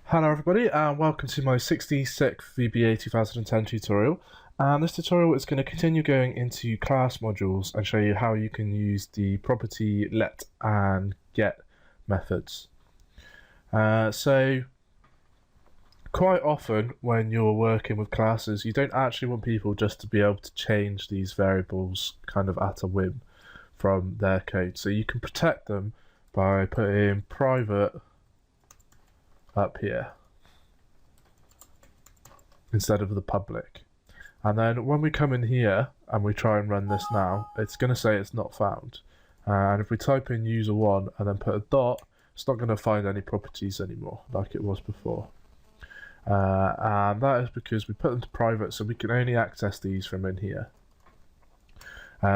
Hello everybody and welcome to my 66th VBA 2010 tutorial, and this tutorial is going to continue going into class modules and show you how you can use the property let and get methods. So quite often when you're working with classes, you don't actually want people just to be able to change these variables kind of at a whim from their code, so you can protect them by putting private up here instead of the public. And then when we come in here and we try and run this now, it's going to say it's not found. And if we type in user1 and then put a dot, it's not going to find any properties anymore like it was before. And that is because we put them to private, so we can only access these from in here.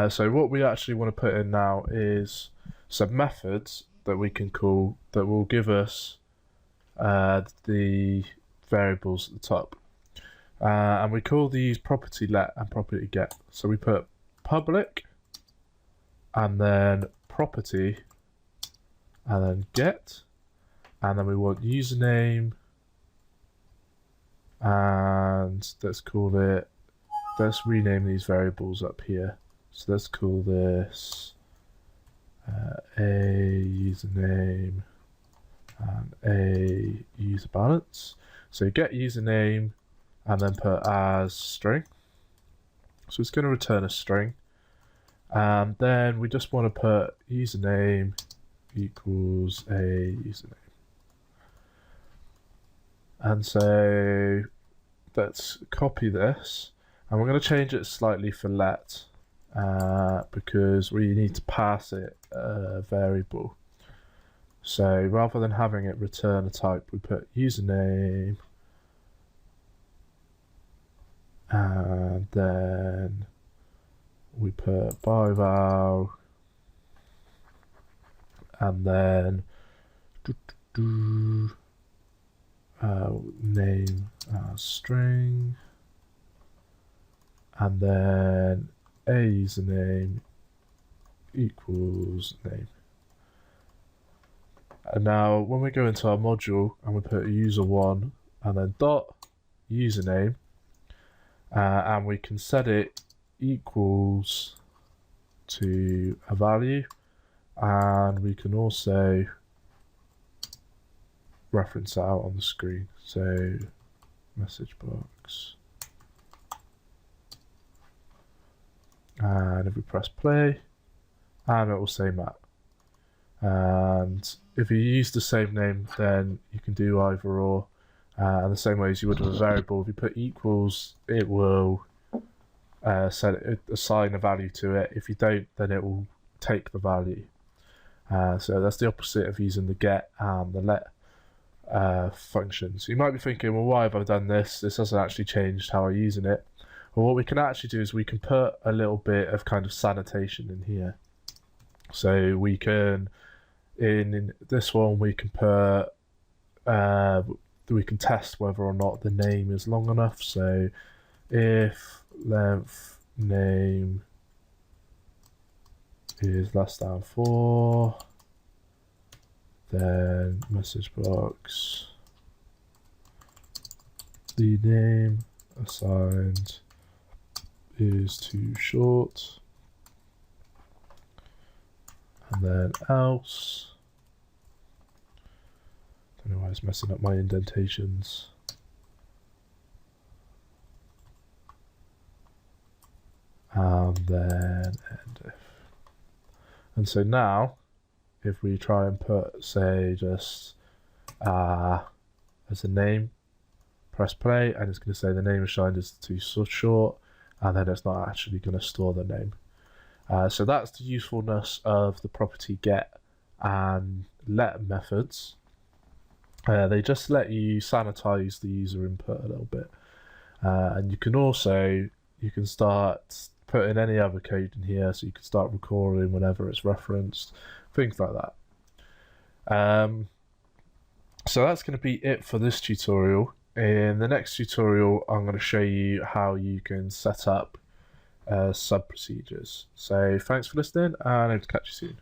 So what we actually want to put in now is some methods that we can call that will give us the variables at the top, and we call these property let and property get. So we put public and then property and then get, and then we want username, and let's rename these variables up here. So let's call this a username and a user balance. So get username and then put as string. So it's going to return a string. And then we just want to put username equals a username. And so let's copy this, and we're going to change it slightly for let because we need to pass it a variable. So rather than having it return a type, we put username and then we put byval and then name as string, and then a username equals name. And now when we go into our module and we put user1 and then dot username, and we can set it equals to a value, and we can also reference that out on the screen. So message box, and if we press play, and it will say Matt. And if you use the same name, then you can do either or, and the same way as you would with a variable. If you put equals, it will assign a value to it. If you don't, then it will take the value. So that's the opposite of using the get and the let functions. You might be thinking, well, why have I done this? This hasn't actually changed how I'm using it. Well, what we can actually do is we can put a little bit of kind of sanitation in here. So we can, in this one, we can put, we can test whether or not the name is long enough. So if length name is less than 4, then message box, the name assigned is too short, and then else, don't know why it's messing up my indentations, and then end if. And so now if we try and put, say, just as a name, press play, and it's going to say the name assigned is too short, and then it's not actually going to store the name. So that's the usefulness of the property get and let methods. They just let you sanitize the user input a little bit, and you can start putting any other code in here, so you can start recording whenever it's referenced, things like that. So that's going to be it for this tutorial. In the next tutorial, I'm going to show you how you can set up sub procedures. So thanks for listening, and I hope to catch you soon.